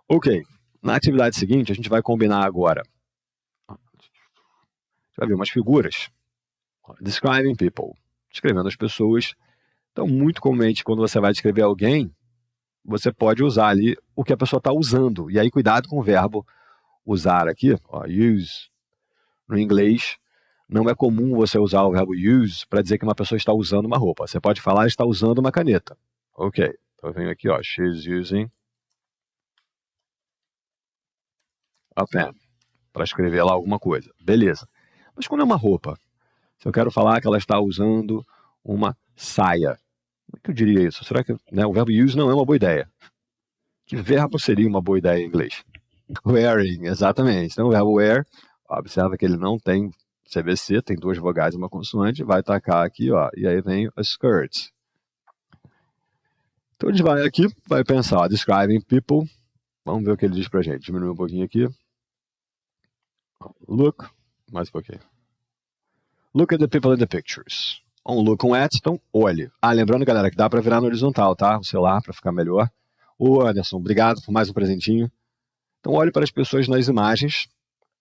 Ok, na atividade seguinte a gente vai combinar agora. A gente vai ver umas figuras. Describing people, descrevendo as pessoas. Então, muito comumente, quando você vai descrever alguém, você pode usar ali o que a pessoa está usando. E aí, cuidado com o verbo usar aqui, use. No inglês, não é comum você usar o verbo use para dizer que uma pessoa está usando uma roupa. Você pode falar está usando uma caneta. Ok, então eu venho aqui, she's using a pen, para escrever lá alguma coisa. Beleza. Mas quando é uma roupa, se eu quero falar que ela está usando uma saia, como é que eu diria isso? Será que o verbo use não é uma boa ideia? Que verbo seria uma boa ideia em inglês? Wearing, exatamente. Então o verbo wear, observa que ele não tem CVC, tem duas vogais e uma consoante, vai tacar aqui, e aí vem a skirt. Então a gente vai aqui, vai pensar, describing people, vamos ver o que ele diz pra gente, diminui um pouquinho aqui. Look, mais um pouquinho. Look at the people in the pictures. Look at, então olhe. Lembrando, galera, que dá pra virar no horizontal, tá? O celular, pra ficar melhor. Ô, Anderson, obrigado por mais um presentinho. Então olhe para as pessoas nas imagens,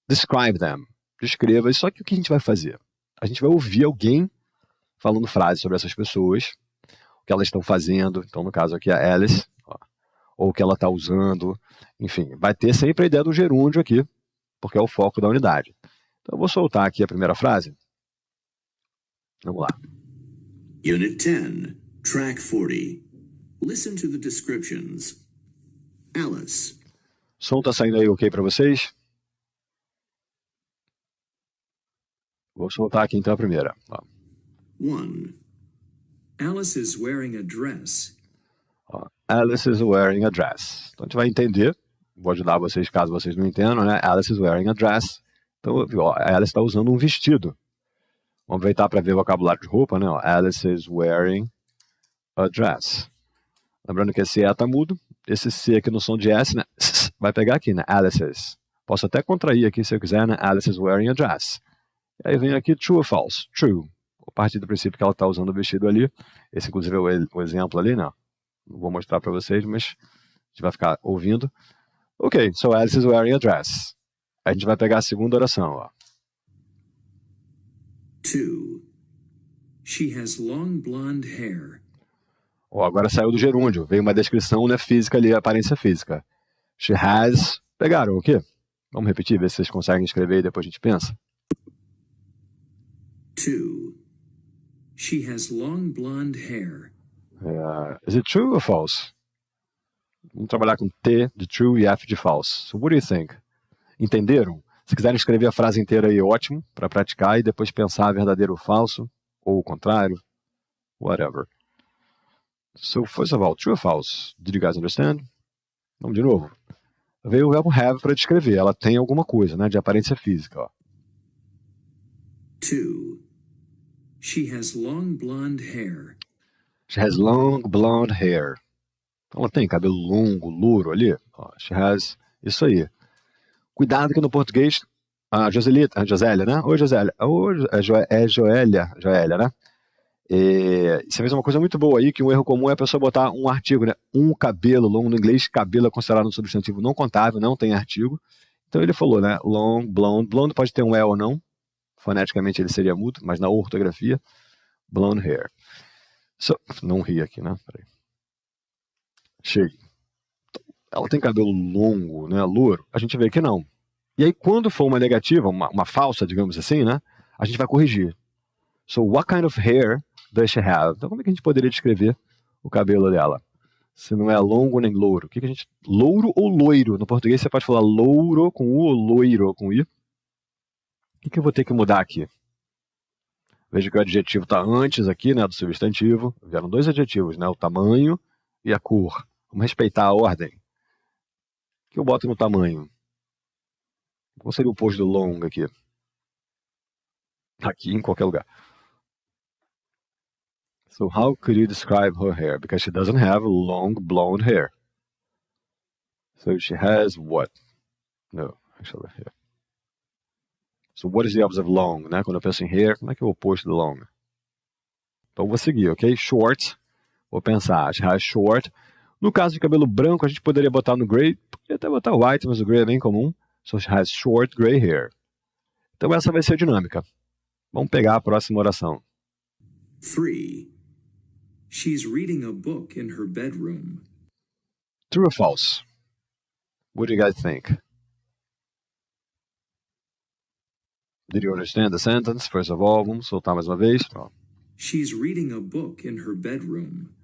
describe them, descreva. Só que o que a gente vai fazer? A gente vai ouvir alguém falando frases sobre essas pessoas, o que elas estão fazendo, então no caso aqui a Alice, ou o que ela está usando, enfim, vai ter sempre a ideia do gerúndio aqui, porque é o foco da unidade. Então eu vou soltar aqui a primeira frase. Vamos lá. Unit 10, Track 40. Listen to the descriptions. Alice. O som está saindo aí ok para vocês? Vou soltar aqui então a primeira. 1. Alice is wearing a dress. Alice is wearing a dress. Então a gente vai entender. Vou ajudar vocês caso vocês não entendam, né? Alice is wearing a dress. Então, a Alice está usando um vestido. Vamos aproveitar para ver o vocabulário de roupa, né? Alice is wearing a dress. Lembrando que esse E está mudo. Esse C aqui no som de S, né? Vai pegar aqui, né? Alice is. Posso até contrair aqui se eu quiser, né? Alice is wearing a dress. E aí vem aqui true or false? True. A partir do princípio que ela está usando o vestido ali. Esse, inclusive, é o exemplo ali, né? Não vou mostrar para vocês, mas a gente vai ficar ouvindo. Ok, so Alice is wearing a dress. A gente vai pegar a segunda oração, 2. She has long blonde hair. Agora saiu do gerúndio. Veio uma descrição, né, física ali, aparência física. She has... Pegaram o quê? Vamos repetir, ver se vocês conseguem escrever e depois a gente pensa. 2. She has long blonde hair. Is it true or false? Vamos trabalhar com T de true e F de false. So what do you think? Entenderam? Se quiserem escrever a frase inteira aí, ótimo, para praticar e depois pensar verdadeiro ou falso, ou o contrário, whatever. So, first of all, true or false? Did you guys understand? Vamos de novo. Veio o verbo have para descrever. Ela tem alguma coisa, né, de aparência física. 2. She has long blonde hair. She has long blonde hair. Então ela tem cabelo longo, louro ali. She has... Isso aí. Cuidado que no português... Josélia, né? Oi, Josélia. Joélia, né? Você fez uma coisa muito boa aí, que um erro comum é a pessoa botar um artigo, né? Um cabelo longo. No inglês, cabelo é considerado um substantivo não contável, não tem artigo. Então ele falou, né? Long, blonde. Blonde pode ter um E ou não. Foneticamente ele seria mudo, mas na ortografia, blonde hair. So, não ri aqui, né? Peraí. Cheio. Ela tem cabelo longo, né? Louro. A gente vê que não. E aí, quando for uma negativa, uma falsa, digamos assim, né? A gente vai corrigir. So, what kind of hair does she have? Então, como é que a gente poderia descrever o cabelo dela? Se não é longo nem louro. O que a gente... Louro ou loiro? No português você pode falar louro com U ou loiro com I. O que eu vou ter que mudar aqui? Veja que o adjetivo está antes aqui, né, do substantivo. Vieram dois adjetivos, né? O tamanho e a cor. Vamos respeitar a ordem. O que eu boto no tamanho? Qual seria o oposto do long aqui? Aqui, em qualquer lugar. So, how could you describe her hair? Because she doesn't have long blonde hair. So, she has what? No, actually, here. So, what is the opposite of long, né? Quando eu penso em hair, como é que é o oposto do long? Então, vou seguir, ok? Short. Vou pensar, she has short. No caso de cabelo branco, a gente poderia botar no gray, poderia até botar white, mas o gray é bem comum. So she has short gray hair. Então essa vai ser a dinâmica. Vamos pegar a próxima oração. 3. She's reading a book in her bedroom. True or false? What do you guys think? Did you understand the sentence? First of all, vamos soltar mais uma vez. She's reading a book in her bedroom.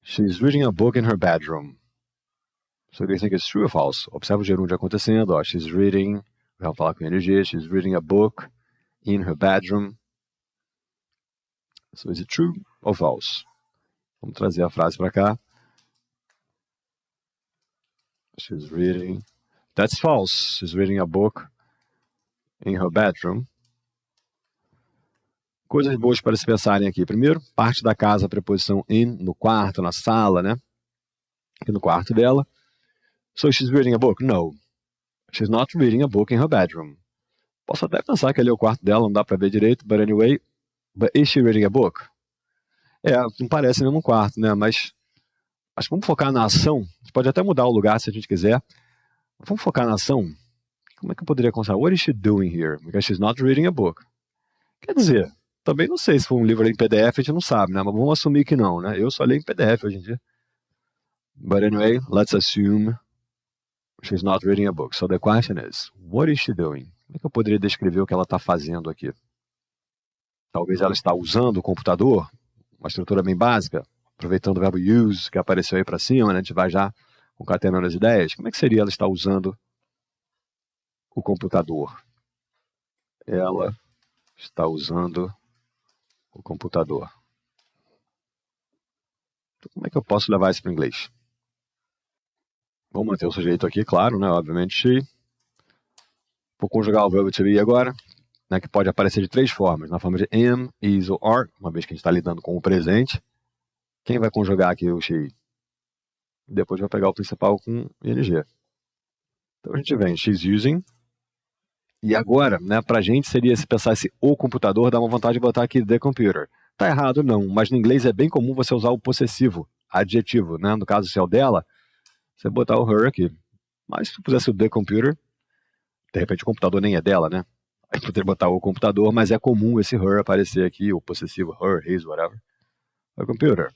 She's reading a book in her bedroom. So do you think it's true or false? Observa o gerúndio acontecendo. Ó. She's reading, vamos falar com NG. She's reading a book in her bedroom. So is it true or false? Vamos trazer a frase para cá. She's reading. That's false. She's reading a book in her bedroom. Coisas boas para se pensarem aqui. Primeiro, parte da casa, a preposição in, no quarto, na sala, né? Aqui no quarto dela. So she's reading a book? No. She's not reading a book in her bedroom. Posso até pensar que ali é o quarto dela, não dá para ver direito, but anyway. But is she reading a book? Não parece mesmo um quarto, né? Mas acho que vamos focar na ação. A gente pode até mudar o lugar se a gente quiser. Vamos focar na ação. Como é que eu poderia considerar? What is she doing here? Because she's not reading a book. Quer dizer, também não sei se for um livro em PDF, a gente não sabe, né? Mas vamos assumir que não, né? Eu só leio em PDF hoje em dia. But anyway, let's assume she's not reading a book. So the question is, what is she doing? Como é que eu poderia descrever o que ela está fazendo aqui? Talvez ela está usando o computador, uma estrutura bem básica, aproveitando o verbo use, que apareceu aí para cima, né? A gente vai já concatenando as ideias. Como é que seria ela estar usando o computador? Ela está usando o computador. Então, como é que eu posso levar isso para o inglês? Vou manter o sujeito aqui, claro, né? Obviamente, she. Vou conjugar o verbo to be agora, né? Que pode aparecer de três formas. Na forma de am, is ou are, uma vez que a gente está lidando com o presente. Quem vai conjugar aqui o she? Depois vai pegar o principal com ing. Então a gente vem, she's using. E agora, né, pra gente seria se pensar se o computador, dá uma vontade de botar aqui the computer. Tá errado não, mas no inglês é bem comum você usar o possessivo, adjetivo, né? No caso se é o dela, você botar o her aqui. Mas se tu pusesse o the computer, de repente o computador nem é dela, né? Aí poderia botar o computador, mas é comum esse her aparecer aqui, o possessivo her, his, whatever. The computer.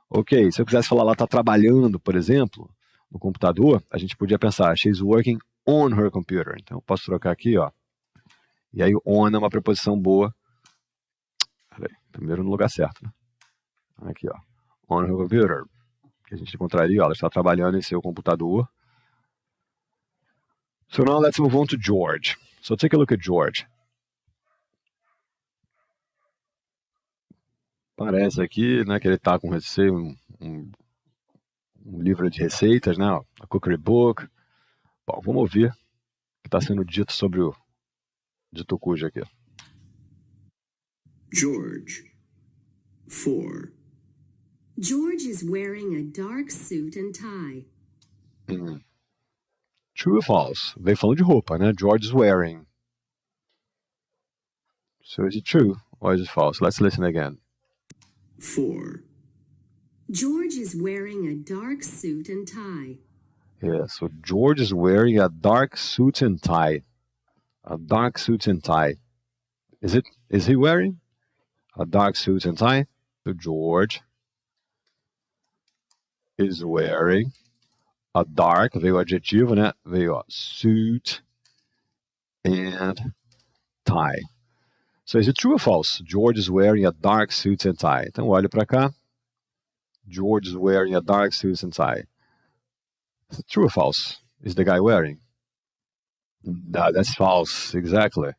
Ok, se eu quisesse falar ela tá trabalhando, por exemplo, no computador, a gente podia pensar, she's working on her computer. Então eu posso trocar aqui, ó. E aí on é uma preposição boa. Peraí, primeiro no lugar certo, né? Aqui, ó. On her computer. Que a gente encontraria, ó, ela está trabalhando em seu computador. So now let's move on to George. So take a look at George. Parece aqui, né, que ele está com receio, um livro de receitas, né, a cookery book. Bom, vamos ouvir o que está sendo dito sobre o dito cujo aqui. George. 4. George is wearing a dark suit and tie. True or false? Veio falando de roupa, né? George is wearing. So is it true or is it false? Let's listen again. 4. George is wearing a dark suit and tie. Yeah, so George is wearing a dark suit and tie. A dark suit and tie. Is he wearing a dark suit and tie? So George is wearing a dark, veio o adjetivo, né? Veio, ó, suit and tie. So is it true or false? George is wearing a dark suit and tie. Então olha para cá. George is wearing a dark suit and tie. Is it true or false? Is the guy wearing? No, that's false, exactly.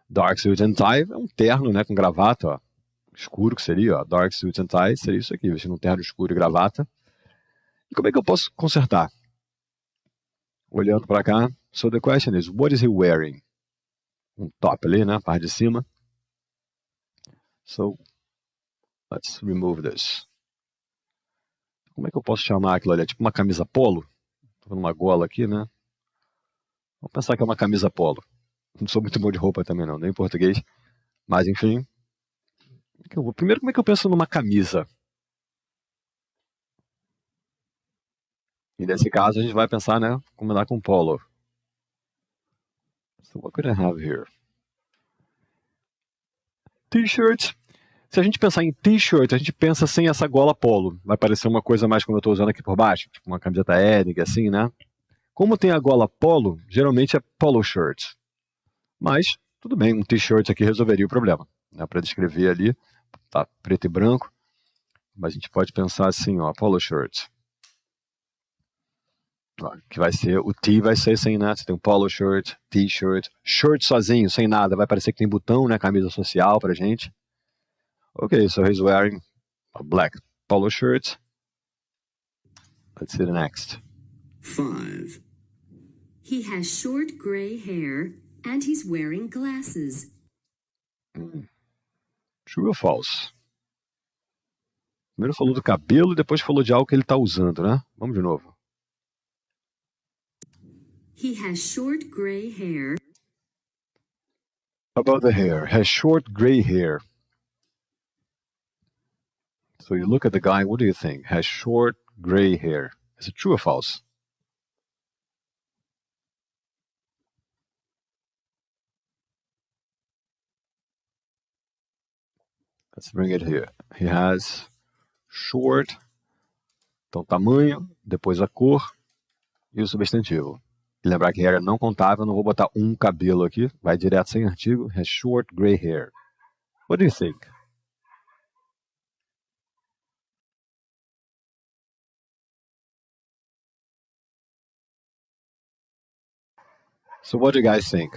Dark suit and tie é um terno, né, com gravata, ó, escuro que seria, ó. Dark suit and tie seria isso aqui, vestindo um terno escuro e gravata. E como é que eu posso consertar? Olhando para cá. So the question is, what is he wearing? Um top ali, né, a parte de cima. So, let's remove this. Como é que eu posso chamar aquilo ali? É tipo uma camisa polo? Tô vendo uma gola aqui, né? Vamos pensar que é uma camisa polo. Não sou muito bom de roupa também não, nem em português. Mas enfim. Primeiro, como é que eu penso numa camisa? E nesse caso a gente vai pensar, né, combinar com polo. So what could I have here? T-shirt. Se a gente pensar em t-shirt, a gente pensa sem essa gola polo. Vai parecer uma coisa mais como eu estou usando aqui por baixo, tipo uma camiseta étnica, assim, né? Como tem a gola polo, geralmente é polo shirt. Mas, tudo bem, um t-shirt aqui resolveria o problema. Né? Para descrever ali, tá preto e branco. Mas a gente pode pensar assim, ó, polo shirt. Ó, que vai ser, o T vai ser sem nada. Você tem um polo shirt, t-shirt, shirt sozinho, sem nada. Vai parecer que tem botão, né? Camisa social pra gente. Okay, so he's wearing a black polo shirt. Let's see the next. 5. He has short gray hair and he's wearing glasses. True or false? Primeiro falou do cabelo e depois falou de algo que ele está usando, né? Vamos de novo. He has short gray hair. About the hair. Has short gray hair. So you look at the guy, what do you think? Has short gray hair. Is it true or false? Let's bring it here. He has short. Então, tamanho, depois a cor e o substantivo. E lembrar que hair é não contável, não vou botar um cabelo aqui. Vai direto sem artigo. Has short gray hair. What do you think? So what do you guys think?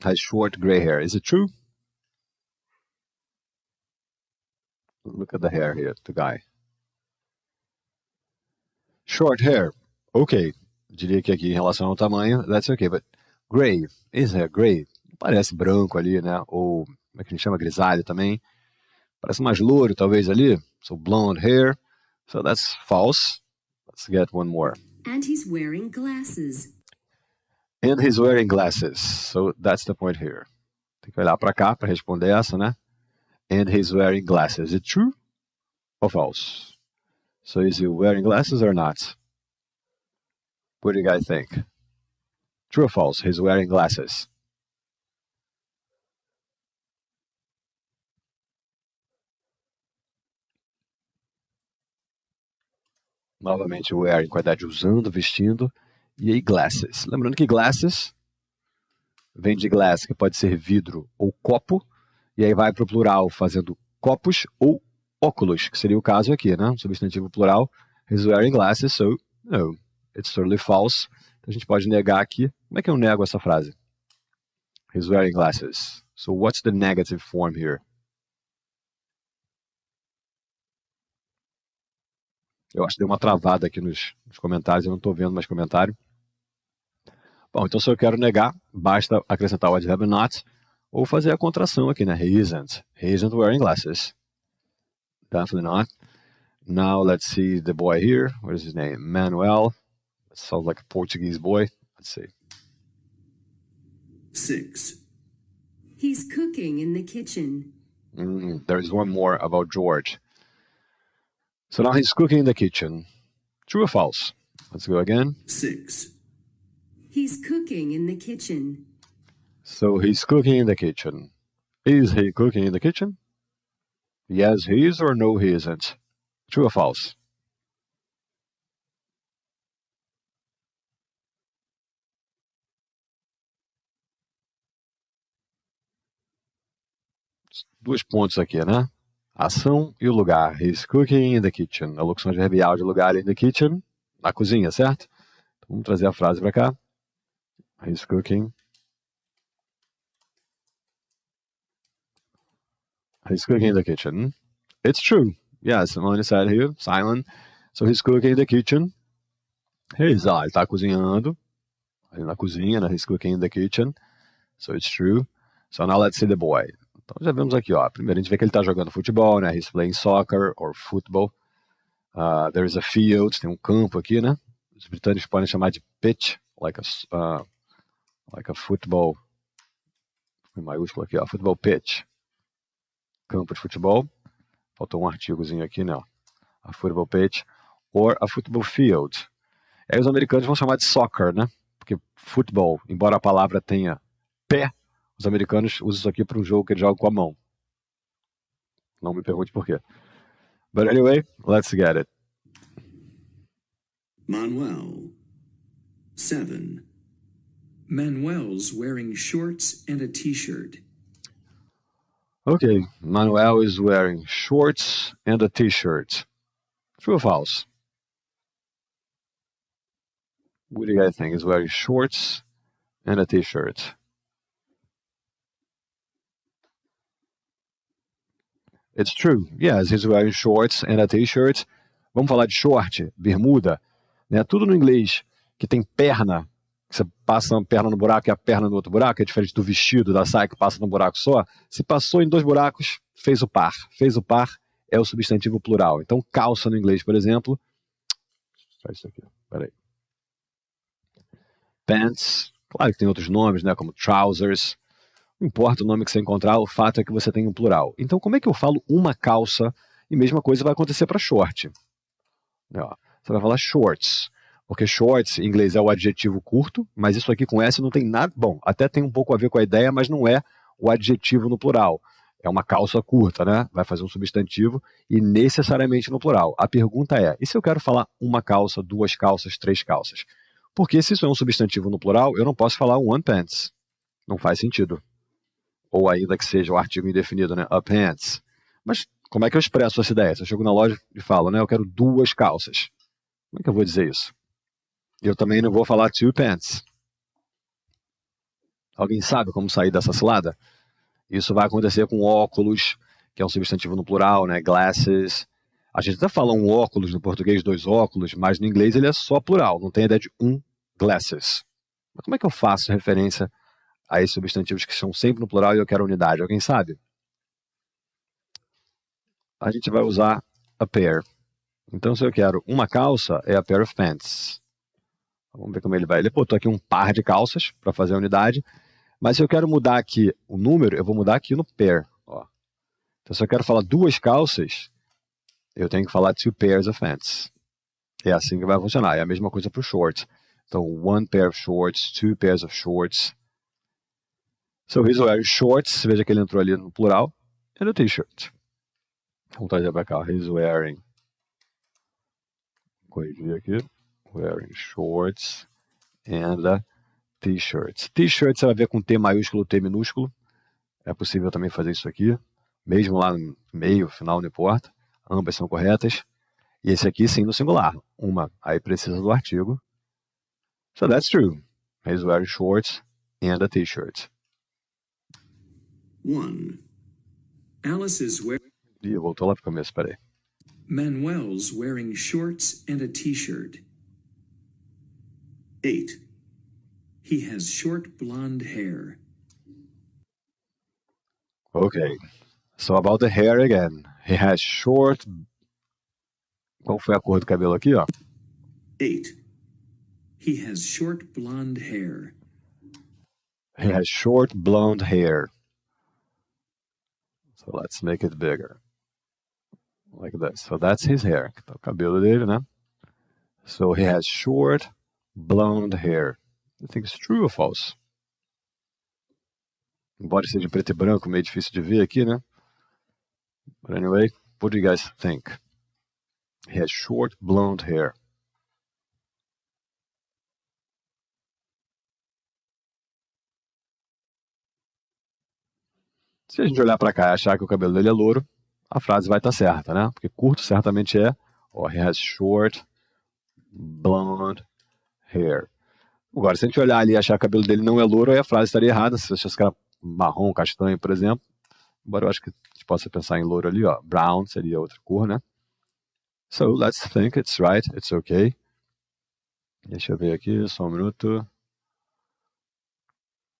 Has short gray hair. Is it true? Look at the hair here, the guy. Short hair. Ok. Diria que aqui em relação ao tamanho, that's okay. But gray. Is hair gray? Parece branco ali, né? Ou, como é que a gente chama? Grisalho também. Parece mais louro, talvez, ali. So blonde hair. So that's false. Let's get one more. And he's wearing glasses. And he's wearing glasses. So that's the point here. Tem que olhar para cá para responder essa, né? And he's wearing glasses. Is it true or false? So is he wearing glasses or not? What do you guys think? True or false? He's wearing glasses. Novamente, wearing, qualidade usando, vestindo. E aí, glasses. Lembrando que glasses vem de glass, que pode ser vidro ou copo. E aí vai para o plural, fazendo copos ou óculos, que seria o caso aqui, né? Substantivo plural. He's wearing glasses, so no, it's totally false. Então a gente pode negar aqui. Como é que eu nego essa frase? He's wearing glasses. So what's the negative form here? Eu acho que deu uma travada aqui nos comentários, eu não estou vendo mais comentário. Bom, então se eu quero negar, basta acrescentar o advérbio not, ou fazer a contração aqui, né? He isn't wearing glasses. Definitely not. Now let's see the boy here. What is his name? Manuel. That sounds like a Portuguese boy. Let's see. 6. He's cooking in the kitchen. There is one more about George. So now he's cooking in the kitchen. True or false? Let's go again. 6. He's cooking in the kitchen. So he's cooking in the kitchen. Is he cooking in the kitchen? Yes, he is, or no, he isn't. True or false? Dois pontos aqui, né? Ação e o lugar. He's cooking in the kitchen. A locução adverbial de lugar in the kitchen, na cozinha, certo? Então, vamos trazer a frase para cá. He's cooking. He's cooking in the kitchen. It's true. Yes, Simone said here, silent. So he's cooking in the kitchen. Ele está cozinhando. Ali na cozinha, né? He's cooking in the kitchen. So it's true. So now let's see the boy. Então já vemos aqui, ó. Primeiro a gente vê que ele está jogando futebol, né? He's playing soccer or football. There is a field, tem um campo aqui, né? Os britânicos podem chamar de pitch, like a football, em maiúsculo aqui, ó, football pitch. Campo de futebol. Faltou um artigozinho aqui, né? a football pitch, or a football field. Aí os americanos vão chamar de soccer, né? Porque futebol, embora a palavra tenha pé, os americanos usam isso aqui para um jogo que eles jogam com a mão. Não me pergunte por quê. But anyway, let's get it. Manuel. 7. Manuel's wearing shorts and a t-shirt. Okay, Manuel is wearing shorts and a t-shirt. True or false? What do you guys think? He's wearing shorts and a t-shirt. It's true. Yes, he's wearing shorts and a t-shirt. Vamos falar de short, bermuda, né? Tudo no inglês que tem perna, que você passa uma perna no buraco e a perna no outro buraco, é diferente do vestido, da saia que passa num buraco só. Se passou em 2 buracos, fez o par. Fez o par é o substantivo plural. Então, calça no inglês, por exemplo. Só isso aqui, peraí. Pants, claro que tem outros nomes, né? Como trousers. Não importa o nome que você encontrar, o fato é que você tem um plural. Então, como é que eu falo uma calça? E mesma coisa vai acontecer para short. Ó, você vai falar shorts, porque shorts em inglês é o adjetivo curto, mas isso aqui com S não tem nada... Bom, até tem um pouco a ver com a ideia, mas não é o adjetivo no plural. É uma calça curta, né? Vai fazer um substantivo e necessariamente no plural. A pergunta é, e se eu quero falar uma calça, 2 calças, 3 calças? Porque se isso é um substantivo no plural, eu não posso falar one pants. Não faz sentido. Ou ainda que seja o artigo indefinido, né? A pants. Mas como é que eu expresso essa ideia? Se eu chego na loja e falo, né? Eu quero 2 calças. Como é que eu vou dizer isso? Eu também não vou falar 2 pants. Alguém sabe como sair dessa cilada? Isso vai acontecer com óculos, que é um substantivo no plural, né? Glasses. A gente até fala um óculos no português, 2 óculos, mas no inglês ele é só plural, não tem a ideia de glasses. Mas como é que eu faço referência a esses substantivos que são sempre no plural e eu quero unidade? Alguém sabe? A gente vai usar a pair. Então, se eu quero uma calça, é a pair of pants. Vamos ver como ele vai. Ele botou aqui um par de calças para fazer a unidade. Mas se eu quero mudar aqui o número, eu vou mudar aqui no pair. Ó. Então, se eu quero falar 2 calças, eu tenho que falar 2 pairs of pants. É assim que vai funcionar. É a mesma coisa para o short. Então, 1 pair of shorts, 2 pairs of shorts. So he's wearing shorts, veja que ele entrou ali no plural, and a t-shirt. Vamos trazer para cá, he's wearing, corrigir aqui, wearing shorts and a t-shirt. T-shirt você vai ver com T maiúsculo, T minúsculo, é possível também fazer isso aqui, mesmo lá no meio, final, não importa, ambas são corretas, e esse aqui sim no singular, uma, aí precisa do artigo. So that's true, he's wearing shorts and a t-shirt. 1. Alice is wearing... Ih, voltou lá para o começo, espera aí. Manuel's wearing shorts and a t-shirt. 8. He has short blonde hair. Okay, so about the hair again. He has short... Qual foi a cor do cabelo aqui, ó? 8. He has short blonde hair. He has short blonde hair. So let's make it bigger. Like this. So that's his hair. Tá o cabelo dele, né? So he has short blonde hair. You think it's true or false? Embora seja preto e branco, meio difícil de ver aqui, né? But anyway, what do you guys think? He has short blonde hair. Se a gente olhar para cá e achar que o cabelo dele é louro, a frase vai estar certa, né? Porque curto certamente é, he has short blonde hair. Agora, se a gente olhar ali e achar que o cabelo dele não é louro, aí a frase estaria errada. Se você achasse que era marrom, castanho, por exemplo. Embora eu acho que a gente possa pensar em louro ali, ó. Brown seria outra cor, né? So, let's think it's right, it's okay. Deixa eu ver aqui, só um minuto.